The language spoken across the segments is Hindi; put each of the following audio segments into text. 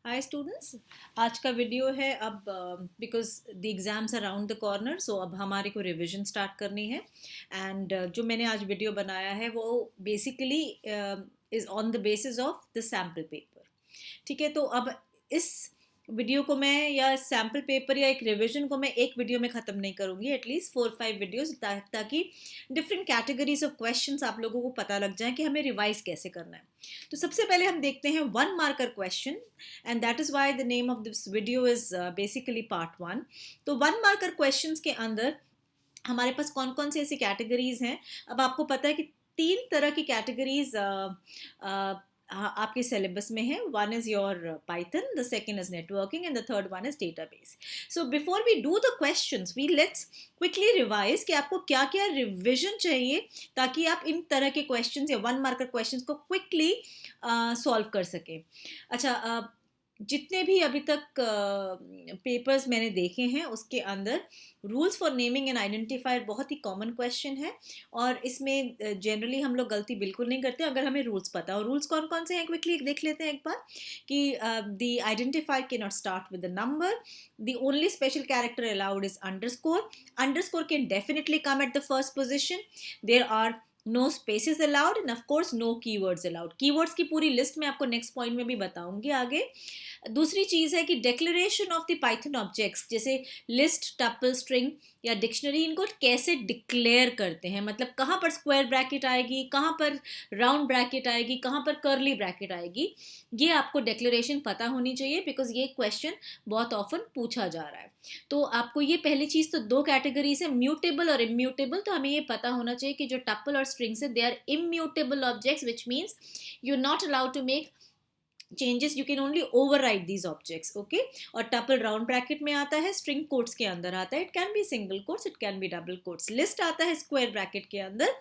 Hi students. आज का वीडियो है अब because the exams around the corner, so अब हमारे को रिवीजन स्टार्ट करनी है। एंड जो मैंने आज वीडियो बनाया है वो basically is on the basis of the sample paper. ठीक है, तो अब इस वीडियो को मैं या सैम्पल पेपर या एक रिवीजन को मैं एक वीडियो में ख़त्म नहीं करूँगी, एटलीस्ट 4-5 वीडियोस, ताकि डिफरेंट कैटेगरीज ऑफ क्वेश्चंस आप लोगों को पता लग जाए कि हमें रिवाइज कैसे करना है। तो सबसे पहले हम देखते हैं 1 marker question, and that is why the name of this video is basically part 1। तो 1 मार्कर क्वेश्चन के अंदर हमारे पास कौन कौन से ऐसी कैटेगरीज हैं। अब आपको पता है कि 3 तरह की कैटेगरीज आपके सिलेबस में है। One is your Python, the second is networking and the third one is database. So before we do the questions we let's quickly revise कि आपको क्या क्या रिविजन चाहिए ताकि आप इन तरह के क्वेश्चंस या 1 मार्कर क्वेश्चंस को क्विकली सॉल्व कर सके। अच्छा, जितने भी अभी तक पेपर्स मैंने देखे हैं उसके अंदर rules for naming and identifier बहुत ही कॉमन क्वेश्चन है, और इसमें जनरली हम लोग गलती बिल्कुल नहीं करते अगर हमें रूल्स पता हो। रूल्स कौन कौन से हैं क्विकली देख लेते हैं एक बार। कि the identifier can not start with the number, the only special character allowed is underscore, underscore can definitely come at the first position, there are no spaces allowed, and of course no keywords allowed. Keywords की पूरी लिस्ट मैं आपको नेक्स्ट पॉइंट में भी बताऊंगी आगे। दूसरी चीज़ है कि declaration of the Python objects, जैसे लिस्ट, टपल, स्ट्रिंग या डिक्शनरी, इनको कैसे डिक्लेयर करते हैं, मतलब कहाँ पर स्क्वायर ब्रैकेट आएगी, कहाँ पर राउंड ब्रैकेट आएगी, कहाँ पर कर्ली ब्रैकेट आएगी, ये आपको डिक्लेरेशन पता होनी चाहिए, बिकॉज ये क्वेश्चन बहुत ऑफन पूछा जा रहा है। तो आपको ये पहली चीज़, तो 2 कैटेगरीज है, म्यूटेबल और इम्यूटेबल। तो हमें ये पता होना चाहिए कि जो टपल और स्ट्रिंग्स है they are immutable objects, which means you are not allowed to make changes, you can only overwrite these objects. Okay, और टपल राउंड ब्रैकेट में आता है, स्ट्रिंग कोट्स के अंदर आता है, it can be single quotes, it can be double quotes. List आता है स्क्वायर ब्रैकेट के अंदर।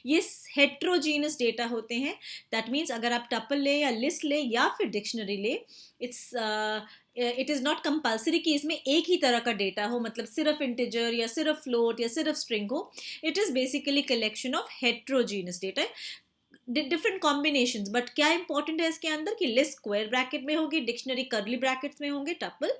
ये हेट्रोजीनस डेटा होते हैं, दैट मीन्स अगर आप टपल ले या लिस्ट ले या फिर डिक्शनरी ले, इट इज़ नॉट कंपल्सरी कि इसमें एक ही तरह का डेटा हो, मतलब सिर्फ इंटीजर या सिर्फ फ्लोट या सिर्फ स्ट्रिंग हो। It is basically collection of heterogeneous data, different combinations. But क्या इंपॉर्टेंट है इसके अंदर कि लिस्ट स्क्वायर ब्रैकेट में होगी, डिक्शनरी कर्ली ब्रैकेट्स में होंगे, टपल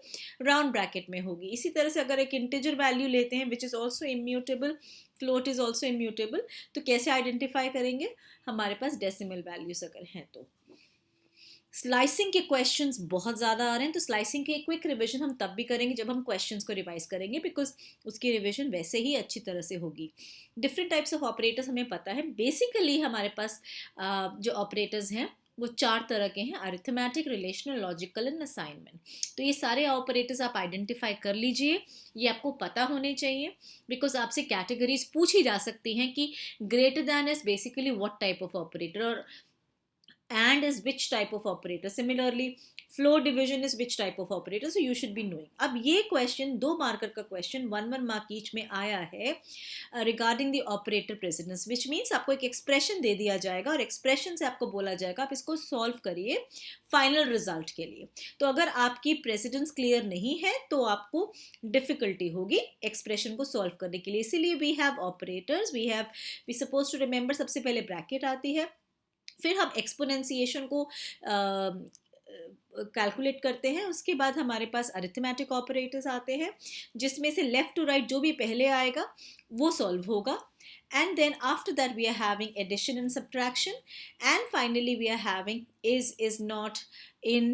राउंड ब्रैकेट में होगी। इसी तरह से अगर एक इंटीजर वैल्यू लेते हैं which is also immutable, float is also immutable, तो कैसे आइडेंटिफाई करेंगे? हमारे पास डेसिमल वैल्यूज अगर हैं तो। स्लाइसिंग के क्वेश्चंस बहुत ज़्यादा आ रहे हैं, तो स्लाइसिंग की एक क्विक रिवीजन हम तब भी करेंगे जब हम क्वेश्चंस को रिवाइज करेंगे, बिकॉज उसकी रिवीजन वैसे ही अच्छी तरह से होगी। डिफरेंट टाइप्स ऑफ ऑपरेटर्स हमें पता है। बेसिकली हमारे पास जो ऑपरेटर्स हैं वो 4 तरह के हैं, arithmetic, relational, logical and assignment. तो ये सारे ऑपरेटर्स आप आइडेंटिफाई कर लीजिए, ये आपको पता होने चाहिए, बिकॉज आपसे कैटेगरीज पूछी जा सकती हैं कि greater than is basically what type of operator, और and is which type of operator. Similarly, flow division is which type of operator, so you should be knowing. अब ये क्वेश्चन 2 मार्कर का क्वेश्चन 1 मार्क ईच में आया है regarding the operator precedence, which means आपको एक एक्सप्रेशन दे दिया जाएगा और एक्सप्रेशन से आपको बोला जाएगा आप इसको सॉल्व करिए फाइनल रिजल्ट के लिए। तो अगर आपकी प्रेसिडेंस क्लियर नहीं है तो आपको डिफिकल्टी होगी एक्सप्रेशन को सॉल्व करने के लिए। इसीलिए we have operators, we suppose to remember, सबसे पहले ब्रैकेट आती है, फिर हम एक्सपोनेंशिएशन को कैलकुलेट करते हैं, उसके बाद हमारे पास अरिथमेटिक ऑपरेटर्स आते हैं जिसमें से लेफ्ट टू राइट जो भी पहले आएगा वो सॉल्व होगा, and then after that we are having addition and subtraction, and finally we are having is not in,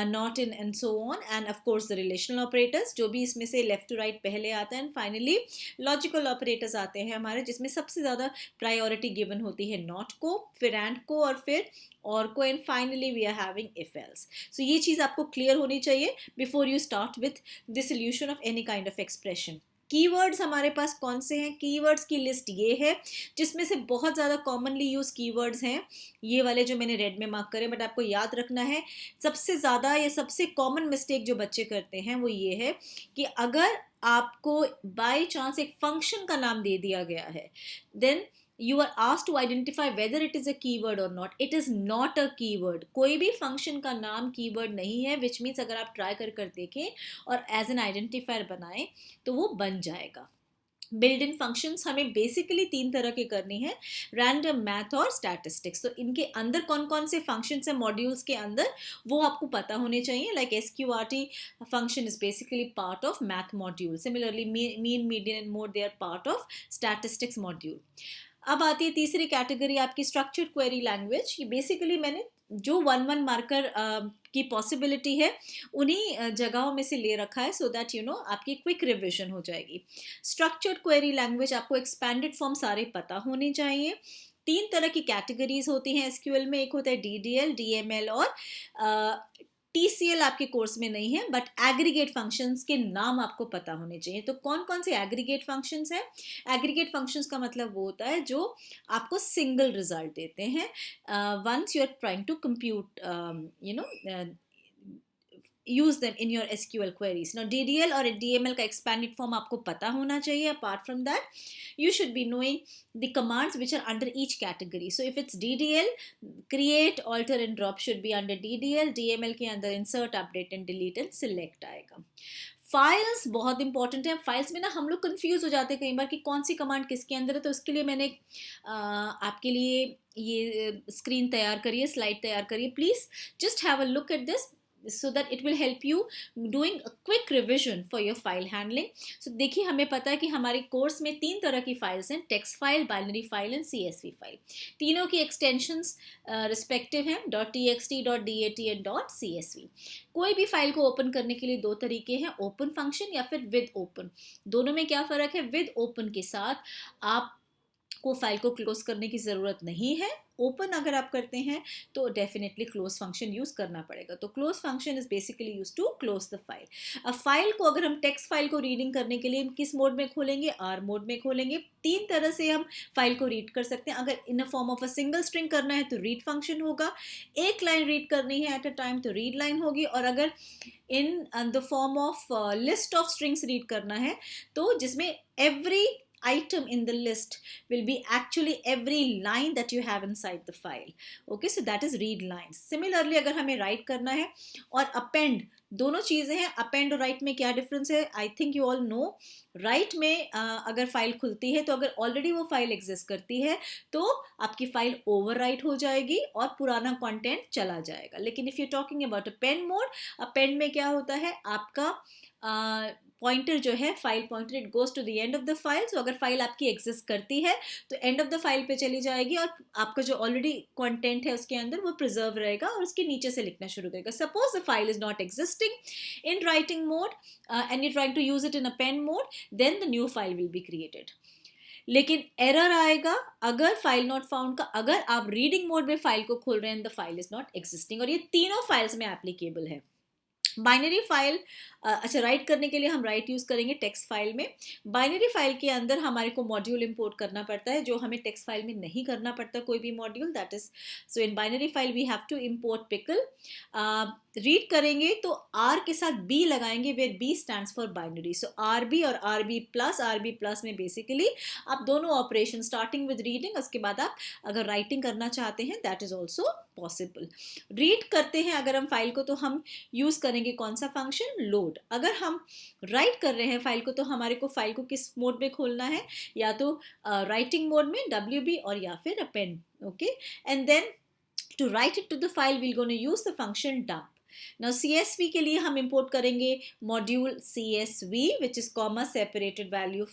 not in and so on, and of course the relational operators जो भी इसमें से लेफ्ट टू राइट पहले आता है, and finally लॉजिकल ऑपरेटर्स आते हैं हमारे जिसमें सबसे ज़्यादा प्रायोरिटी गिवन होती है नॉट को, फिर एंड को, और फिर और को, and finally we are having if else. So ये चीज़ आपको क्लियर होनी चाहिए before you start with the solution of any kind of expression. Keywords हमारे पास कौन से हैं? कीवर्ड्स की लिस्ट ये है, जिसमें से बहुत ज़्यादा कॉमनली यूज कीवर्ड्स हैं ये वाले जो मैंने रेड में मार्क करे, बट आपको याद रखना है सबसे ज़्यादा या सबसे कॉमन मिस्टेक जो बच्चे करते हैं वो ये है कि अगर आपको बाय चांस एक फंक्शन का नाम दे दिया गया है, then you are asked to identify whether it is a keyword or not. It is not a keyword. कोई भी फंक्शन का नाम कीवर्ड नहीं है, विच मीन्स अगर आप ट्राई कर देखें और एज एन आइडेंटिफायर बनाएं तो वो बन जाएगा। बिल्ड इन फंक्शंस हमें बेसिकली 3 तरह के करने हैं, रैंडम, मैथ और स्टैटिस्टिक्स। तो इनके अंदर कौन कौन से फंक्शंस हैं मॉड्यूल्स के अंदर, वो आपको पता होने चाहिए। Like SQRT function is basically part of math module, similarly mean, median and mode, they are part of statistics module. अब आती है तीसरी कैटेगरी आपकी स्ट्रक्चर्ड क्वेरी लैंग्वेज। ये बेसिकली मैंने जो 1 मार्कर की पॉसिबिलिटी है उन्हीं जगहों में से ले रखा है, सो दैट यू नो आपकी क्विक रिविजन हो जाएगी। स्ट्रक्चर्ड क्वेरी लैंग्वेज आपको एक्सपैंडेड फॉर्म सारे पता होने चाहिए। 3 तरह की कैटेगरीज होती हैं एसक्यूएल में, एक होता है DDL, DML और TCL आपके कोर्स में नहीं है, बट एग्रीगेट फंक्शंस के नाम आपको पता होने चाहिए। तो कौन कौन से एग्रीगेट फंक्शंस हैं? एग्रीगेट फंक्शंस का मतलब वो होता है जो आपको सिंगल रिजल्ट देते हैं once you are trying to compute use them in your SQL queries. Now DDL और DML का expanded form आपको पता होना चाहिए. Apart from that, you should be knowing the commands which are under each category. So if it's DDL, create, alter and drop should be under DDL. DML के अंदर insert, update and delete and select आएगा. फाइल्स बहुत इंपॉर्टेंट है। फाइल्स में ना हम लोग कंफ्यूज हो जाते हैं कई बार कि कौन सी कमांड किसके अंदर है, तो उसके लिए मैंने आपके लिए ये स्क्रीन तैयार करिए, स्लाइड तैयार करिए। Please just have a look at this so that it will help you doing a quick revision for your file handling. So देखिए हमें पता है कि हमारे कोर्स में 3 तरह की फाइल्स हैं, text file, binary file and CSV file. तीनों की एक्सटेंशंस रिस्पेक्टिव हैं, .txt, .dat एंड .csv। कोई भी फाइल को ओपन करने के लिए 2 तरीके हैं, ओपन फंक्शन या फिर विद ओपन। दोनों में क्या फ़र्क है? विद ओपन के साथ आप को फाइल को क्लोज करने की ज़रूरत नहीं है। ओपन अगर आप करते हैं तो डेफिनेटली क्लोज फंक्शन यूज़ करना पड़ेगा। तो close function is basically use to close the file. अब फाइल को अगर हम टेक्स्ट फाइल को रीडिंग करने के लिए किस मोड में खोलेंगे? R मोड में खोलेंगे। 3 तरह से हम फाइल को रीड कर सकते हैं। अगर in a form of a single string करना है तो रीड फंक्शन होगा, एक लाइन रीड करनी है एट अ टाइम तो रीड लाइन होगी, और अगर in the form of list of strings read करना है तो जिसमें every item in the list will be actually every line that you have inside the file. Okay, so that is read lines. Similarly अगर हमें write करना है और append, दोनों चीज़ें हैं। append और write में क्या difference है? I think you all know. write में अगर फाइल खुलती है तो अगर ऑलरेडी वो फाइल एग्जिस्ट करती है तो आपकी फाइल ओवरराइट हो जाएगी और पुराना कंटेंट चला जाएगा। लेकिन if you talking about append mode, append में क्या होता है? आपका पॉइंटर जो है, file pointer, it goes to the end of the file. So अगर फाइल आपकी एग्जिस्ट करती है तो एंड ऑफ द फाइल पे चली जाएगी और आपका जो ऑलरेडी कंटेंट है उसके अंदर वो प्रिजर्व रहेगा और उसके नीचे से लिखना शुरू करेगा। Suppose the file is not existing in writing mode and you trying to use it in append mode, then the new file will be created. लेकिन एरर आएगा अगर फाइल नॉट फाउंड का, अगर आप रीडिंग मोड में फाइल को खोल रहे हैं, the file is not existing. और ये तीनों फाइल्स में एप्लीकेबल है। बाइनरी फाइल, अच्छा राइट करने के लिए हम राइट यूज़ करेंगे टेक्स्ट फाइल में। बाइनरी फाइल के अंदर हमारे को मॉड्यूल इंपोर्ट करना पड़ता है जो हमें टेक्स्ट फाइल में नहीं करना पड़ता कोई भी module. That is, so in binary file we have to import pickle. Read करेंगे तो R के साथ B लगाएंगे, where B stands for binary. So RB और RB प्लस में बेसिकली आप दोनों ऑपरेशन, स्टार्टिंग विद रीडिंग, उसके बाद आप अगर राइटिंग करना चाहते हैं that is also possible. Read करते हैं अगर हम फाइल को तो हम यूज़ करेंगे कौन सा फंक्शन? लोड। अगर हम राइट कर रहे हैं फाइल को तो हमारे को फाइल को किस मोड में खोलना है? या तो राइटिंग मोड में WB और या फिर append. Okay, and then to write it to the file we're going to use the function dump. Now CSV के लिए हम import करेंगे module CSV which is comma separated value.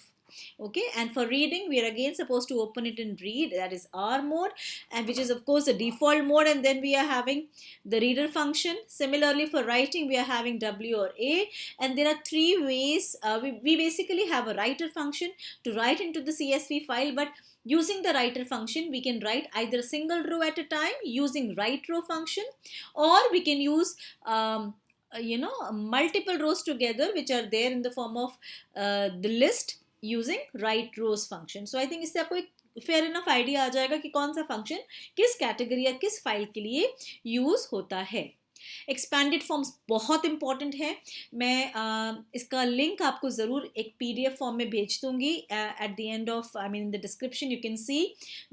Okay, and for reading we are again supposed to open it in read, that is R mode, and which is of course the default mode, and then we are having the reader function. Similarly for writing we are having W or A, and there are 3 ways. We basically have a writer function to write into the CSV file, but using the writer function we can write either a single row at a time using write row function, or we can use multiple rows together which are there in the form of the list using write rows function. So I think इससे आपको एक फेयर इनफ आइडिया आ जाएगा कि कौन सा फंक्शन किस कैटेगरी या किस फाइल के लिए यूज होता है। एक्सपैंडेड फॉर्म्स बहुत इंपॉर्टेंट है। मैं इसका लिंक आपको ज़रूर एक PDF फॉर्म में भेज दूंगी at the end of, I mean in the description you can see,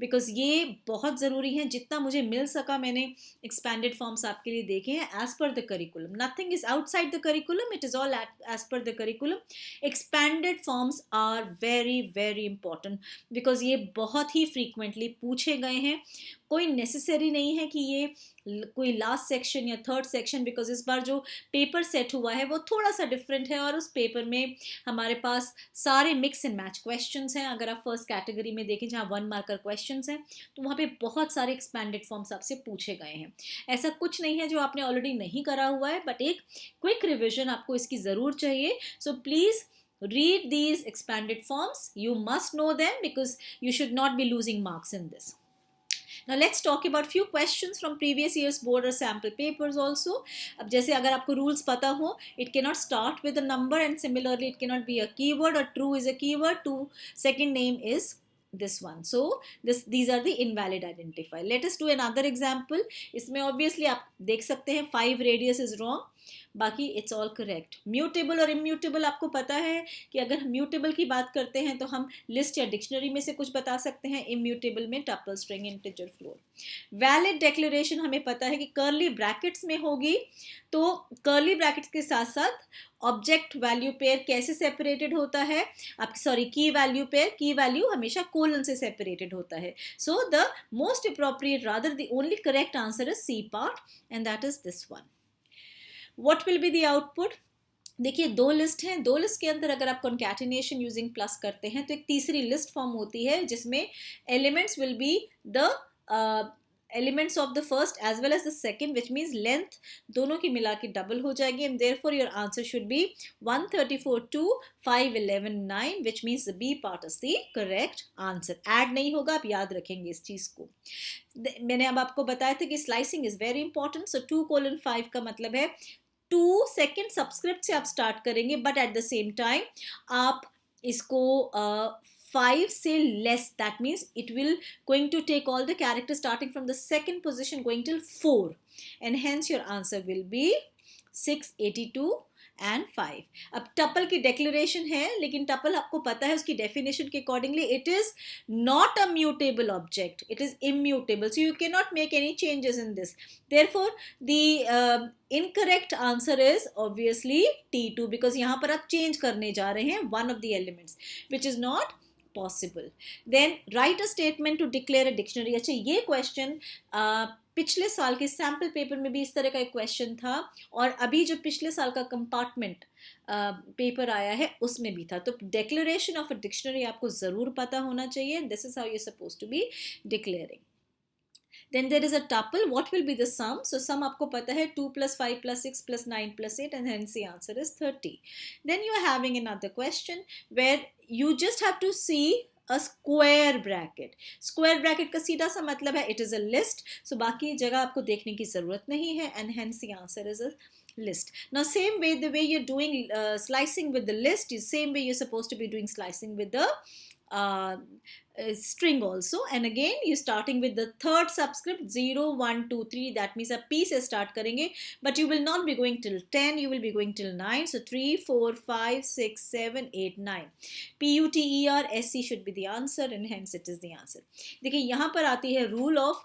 because ये बहुत ज़रूरी है। जितना मुझे मिल सका मैंने एक्सपैंडेड फॉर्म्स आपके लिए देखे हैं as per the curriculum. Nothing is outside the curriculum, it is all as per the curriculum. Expanded forms are very very important because ये बहुत ही फ्रीक्वेंटली पूछे गए हैं। कोई नेसेसरी नहीं है कि ये कोई लास्ट सेक्शन या थर्ड सेक्शन, बिकॉज इस बार जो पेपर सेट हुआ है वो थोड़ा सा डिफरेंट है और उस पेपर में हमारे पास सारे मिक्स एंड मैच क्वेश्चंस हैं। अगर आप फर्स्ट कैटेगरी में देखें जहाँ 1 मार्कर क्वेश्चंस हैं तो वहाँ पे बहुत सारे एक्सपैंडेड फॉर्म्स आपसे पूछे गए हैं। ऐसा कुछ नहीं है जो आपने ऑलरेडी नहीं करा हुआ है, बट एक क्विक रिविजन आपको इसकी ज़रूर चाहिए। So please read these expanded forms. You must know them because you should not be losing marks in this. Now let's talk about few questions from previous year's board or sample papers also. अब जैसे अगर आपको rules पता हो, it cannot start with a number and similarly it cannot be a keyword or true is a keyword, to second name is this one. So these are the invalid identifier. Let us do another example. इसमें obviously आप देख सकते हैं 5 radius is wrong, बाकी इट्स ऑल करेक्ट। म्यूटेबल और इम्यूटेबल आपको पता है कि अगर हम म्यूटेबल की बात करते हैं तो हम लिस्ट या डिक्शनरी में से कुछ बता सकते हैं, इम्यूटेबल में tuple, string, integer, floor. Valid declaration हमें पता है कि कर्ली ब्रैकेट्स में होगी, तो कर्ली ब्रैकेट्स के साथ साथ ऑब्जेक्ट वैल्यू पेयर कैसे सेपरेटेड होता है, आप sorry key value pair, key value हमेशा कोलन से सेपरेटेड होता है। So the most appropriate, rather the only correct answer is C part and that is this one. What will be the output? देखिए 2 लिस्ट हैं, 2 लिस्ट के अंदर अगर आप कॉन्कैटिनेशन यूजिंग प्लस करते हैं तो एक तीसरी लिस्ट फॉर्म होती है जिसमें elements will be the elements of the first as well as the second, which means length दोनों की मिला के डबल हो जाएगी and therefore your answer should be 134 2 5 11 9, which means the B part is the correct answer. add नहीं होगा, आप याद रखेंगे इस चीज को। मैंने अब आपको बताया था कि स्लाइसिंग इज वेरी इंपॉर्टेंट। सो 2:5 का मतलब है 2 सेकेंड सबस्क्रिप्ट से आप स्टार्ट करेंगे, but at the same time आप इसको 5 से less, that means it will going to take all the character starting from the second position going till 4 and hence your answer will be 682 and 5। अब टपल की डेक्लेरेशन है, लेकिन टपल आपको पता है उसकी डेफिनेशन के accordingly it is not a mutable object, it is immutable, so you can not make any changes in this. Therefore the incorrect answer is obviously T2 because यहाँ पर आप चेंज करने जा रहे हैं one of the elements which is not possible. Then write a statement to declare a dictionary. अच्छा, ये क्वेश्चन पिछले साल के सैम्पल पेपर में भी इस तरह का एक क्वेश्चन था और अभी जो पिछले साल का कंपार्टमेंट पेपर आया है उसमें भी था। तो डिक्लेरेशन ऑफ अ डिक्शनरी आपको ज़रूर पता होना चाहिए। This is how you suppose to be declaring. Then there is a tuple. What will be the sum? So sum आपको पता है 2 + 5 + 6 + 9 + 8 and hence the answer is 30. Then you are having another question where you just have to see a square bracket. Square bracket का सीधा सा मतलब है it is a list. So बाकी जगह आपको देखने की ज़रूरत नहीं है and hence the answer is a list. Now same way, the way you're doing slicing with the list is same way you're supposed to be doing slicing with the string also, and again you starting with the third subscript 0 1 2 3, that means a P से start करेंगे, but you will not be going till 10, you will be going till 9. So 3 4 5 6 7 8 9, PUTER SC should be the answer and hence it is the answer. देखिए यहाँ पर आती है rule of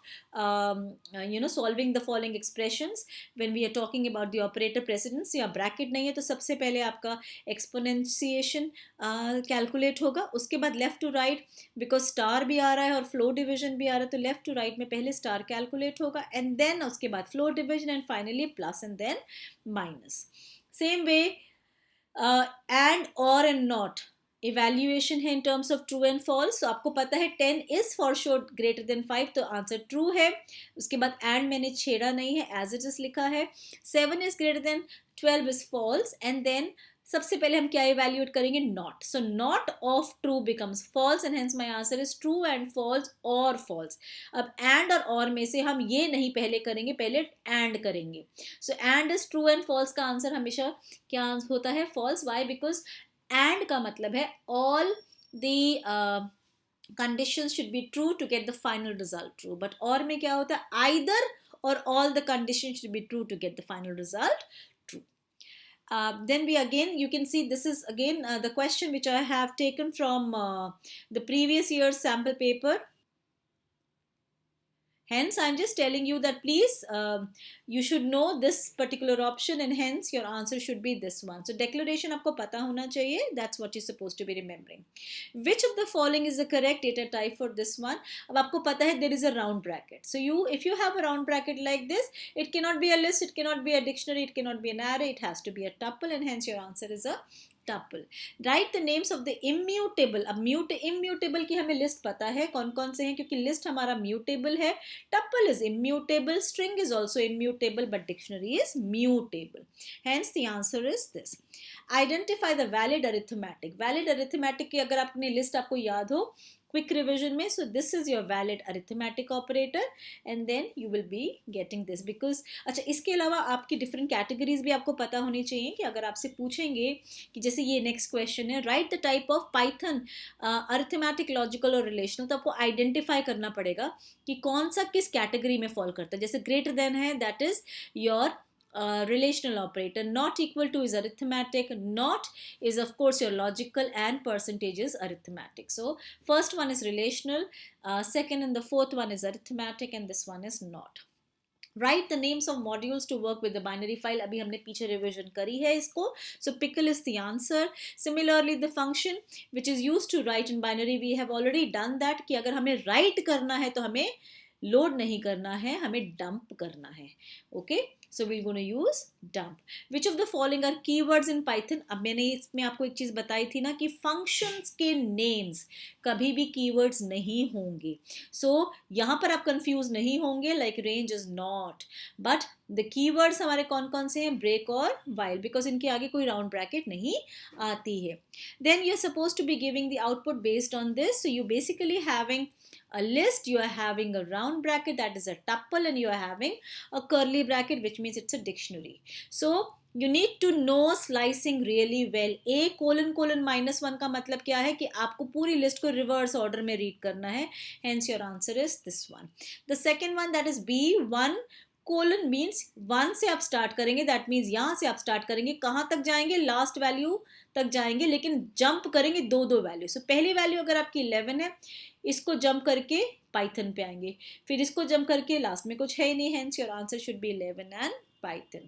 solving the following expressions when we are talking about the operator precedence. या bracket नहीं है तो सबसे पहले आपका exponentiation कैलकुलेट होगा, उसके बाद left to right, because star भी आ रहा है और फ्लो डिवीजन भी आ रहा है तो लेफ्ट टू राइट में पहले स्टार कैलकुलेट होगा एंड देन उसके बाद floor division and finally plus and then minus. Same way and और एंड नॉट इवेल्युएशन है in terms of true and false. तो आपको पता है 10 is for sure greater than 5 तो आंसर ट्रू है। उसके बाद एंड मैंने छेड़ा नहीं है, एज इट इज लिखा है। 7 is greater than 12 is false and then सबसे पहले हम क्या इवेल्युएट करेंगे, not. So not of true becomes false and hence my answer is true and false और फॉल्स। अब एंड और में से हम ये नहीं पहले करेंगे, पहले एंड करेंगे। So and is true and false का आंसर हमेशा क्या होता है, फॉल्स। वाई? बिकॉज एंड का मतलब है all the conditions should be true to get the final result true, but और में क्या होता है, either or all the conditions should be true to get the final result true. Then we again, you can see this is again the question which I have taken from the previous year's sample paper. Hence, I'm just telling you that please, you should know this particular option and hence your answer should be this one. So, declaration आपको पता होना चाहिए. That's what you're supposed to be remembering. Which of the following is the correct data type for this one? अब आपको पता है there is a round bracket. So, if you have a round bracket like this, it cannot be a list, it cannot be a dictionary, it cannot be an array, it has to be a tuple and hence your answer is a tuple. Write the names of the immutable. अब immutable की हमें list पता है कौन कौन से हैं क्योंकि list हमारा mutable है. Tuple is immutable, string is also immutable, but dictionary is mutable. Hence the answer is this. Identify the valid arithmetic. Valid arithmetic की अगर आपने list आपको याद हो quick revision में, so this is your valid arithmetic operator and then you will be getting this because अच्छा इसके अलावा आपकी different categories भी आपको पता होनी चाहिए कि अगर आपसे पूछेंगे कि जैसे ये next question है write the type of Python arithmetic logical और relational, तो आपको identify करना पड़ेगा कि कौन सा किस category में fall करता है. जैसे greater than है that is your relational operator, not equal to is arithmetic, not is of course your logical, and percentage is arithmetic. So first one is relational, second and the fourth one is arithmetic and this one is not. Write the names of modules to work with the binary file. अभी हमने पीछे revision करी है इसको. So pickle is the answer. Similarly the function which is used to write in binary, we have already done that कि अगर हमें write करना है तो हमें load नहीं करना है, हमें dump करना है. Okay, so we're going to use dump. Which of the following are keywords in Python? अब मैंने इसमें आपको एक चीज बताई थी ना कि functions के names कभी भी keywords नहीं होंगे. So यहाँ पर आप confuse नहीं होंगे, like range is not. But the keywords हमारे कौन कौन से हैं? Break और while, because इनके आगे कोई round bracket नहीं आती है. Then you're supposed to be giving the output based on this. So you basically having a list, you are having a round bracket that is a tuple, and you are having a curly bracket which means it's a dictionary. So you need to know slicing really well. A colon colon minus 1 का मतलब क्या है कि आपको पूरी लिस्ट को रिवर्स ऑर्डर में रीड करना है. Hence your answer is this one. The second one, that is B1 colon means 1 से आप स्टार्ट करेंगे, दैट मीन्स यहाँ से आप स्टार्ट करेंगे, कहाँ तक जाएंगे? लास्ट वैल्यू तक जाएंगे, लेकिन जंप करेंगे दो वैल्यू. सो पहली वैल्यू अगर आपकी 11 है, इसको जंप करके पाइथन पे आएंगे, फिर इसको जंप करके लास्ट में कुछ है ही नहीं. Hence your answer should be 11 and Python.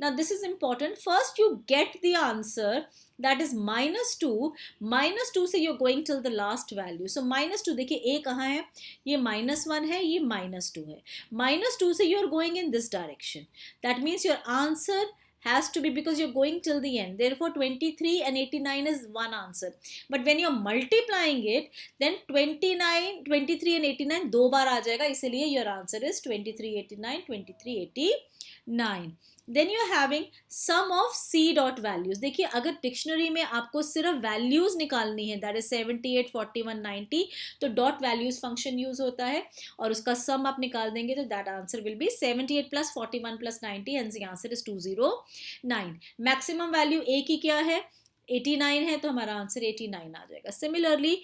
Now this is important. First you get the answer, that is -2. -2 से you're going till the last value. So -2, देखिए a कहाँ है? ये -1 है, ये -2 है. -2 से you're going in this direction. That means your answer has to be, because you're going till the end. Therefore 23 and 89 is one answer. But when you're multiplying it, then 23 and 89 दो बार आ जाएगा, इसलिए your answer is 2389, 2389. Then you're having sum of C dot values. देखिए अगर डिक्शनरी में आपको सिर्फ वैल्यूज निकालनी है, that is 78, 41, 90, तो डॉट वैल्यूज फंक्शन यूज होता है और उसका सम आप निकाल देंगे तो that answer will B 78 plus 41 plus 90, and the answer is 209. Maximum value A की क्या है? 89 है, तो हमारा आंसर 89 आ जाएगा. सिमिलरली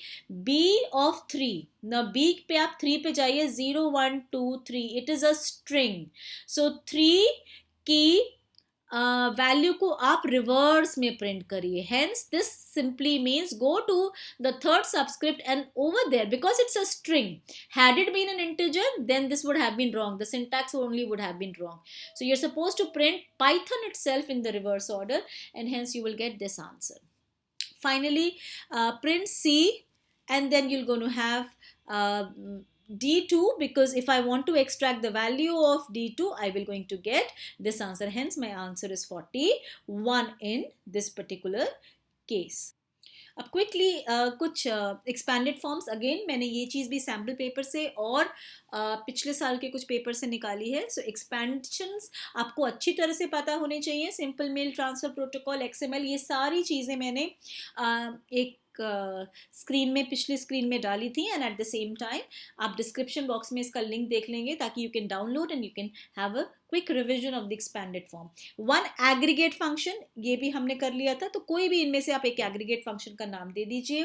B of 3, ना B पे आप 3 पे जाइए, 0 1 2 3, it is a string. So 3 की वैल्यू को आप रिवर्स में प्रिंट करिए. Hence this simply means go to the third subscript and over there, because it's a string. Had it been an integer then this would have been wrong, the syntax only would have been wrong. So you are supposed to print Python itself in the reverse order, and hence you will get this answer. Finally, print C, and then you're going to have D2, because if I want to extract the value of D2, I will going to get this answer. Hence my answer is 41 in this particular case. अब क्विकली कुछ एक्सपैंडेड फॉर्म्स, अगेन मैंने ये चीज़ भी सैम्पल पेपर से और पिछले साल के कुछ पेपर से निकाली है. सो एक्सपेंशंस आपको अच्छी तरह से पता होने चाहिए. Simple mail transfer protocol, XML, ये सारी चीज़ें मैंने एक स्क्रीन में, पिछली स्क्रीन में डाली थी, and eight the same time आप डिस्क्रिप्शन बॉक्स में इसका लिंक देख लेंगे ताकि you can download and you can have a quick revision of the expanded form. One aggregate function, ये भी हमने कर लिया था, तो कोई भी इनमें से आप एक एग्रीगेट फंक्शन का नाम दे दीजिए.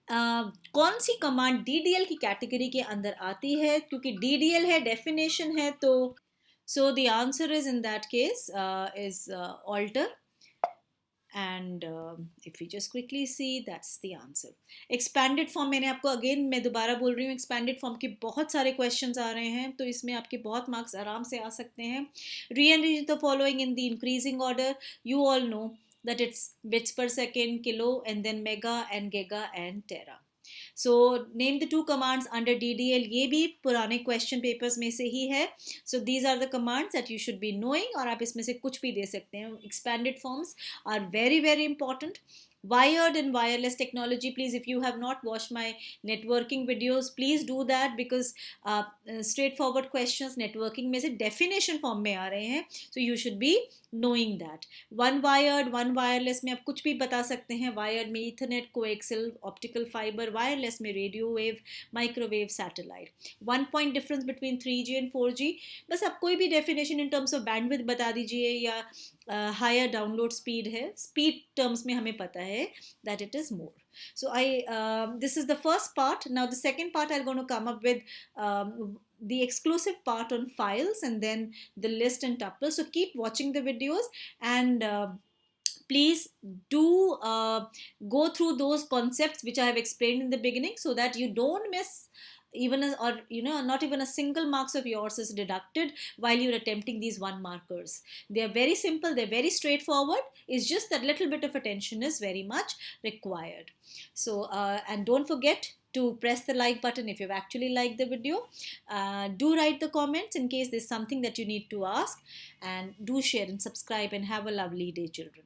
कौन सी कमांड DDL की कैटेगरी के अंदर आती है? क्योंकि DDL है, डेफिनेशन है, तो So the answer is, in that case, is alter. And if we just quickly see, that's the answer. Expanded form, मैंने आपको अगेन मैं दोबारा बोल रही हूँ, एक्सपैंडेड फॉर्म के बहुत सारे क्वेश्चंस आ रहे हैं, तो इसमें आपके बहुत मार्क्स आराम से आ सकते हैं. Rearrange the following in the increasing order. You all know that it's bits per second, kilo, and then mega and giga and tera. So name the two commands under DDL, ये भी पुराने क्वेश्चन पेपर्स में से ही है. So these are the commands that you should be knowing, और आप इसमें से कुछ भी दे सकते हैं. Expanded forms are very very important. Wired and wireless technology, please, if you have not watched my networking videos, please do that, because straightforward questions networking में से definition form में आ रहे हैं, so you should be knowing that. One wired, one wireless में आप कुछ भी बता सकते हैं. Wired में Ethernet, coaxial, optical fiber. Wireless में radio wave, microwave, satellite. One point difference between 3G and 4G. बस आप कोई भी definition in terms of bandwidth बता दीजिए, या हायर डाउनलोड स्पीड है. स्पीड टर्म्स में हमें पता है that it is more. So this is the first part. Now the second part I'm going to come up with the exclusive part on files, and then the list and tuple. So keep watching the videos, and please do go through those concepts which I have explained in the beginning, so that you don't miss even or not even a single marks of yours is deducted while you're attempting these one markers. They are very simple, they're very straightforward. It's just that little bit of attention is very much required. So and don't forget to press the like button if you've actually liked the video. Do write the comments in case there's something that you need to ask, and do share and subscribe, and have a lovely day, children.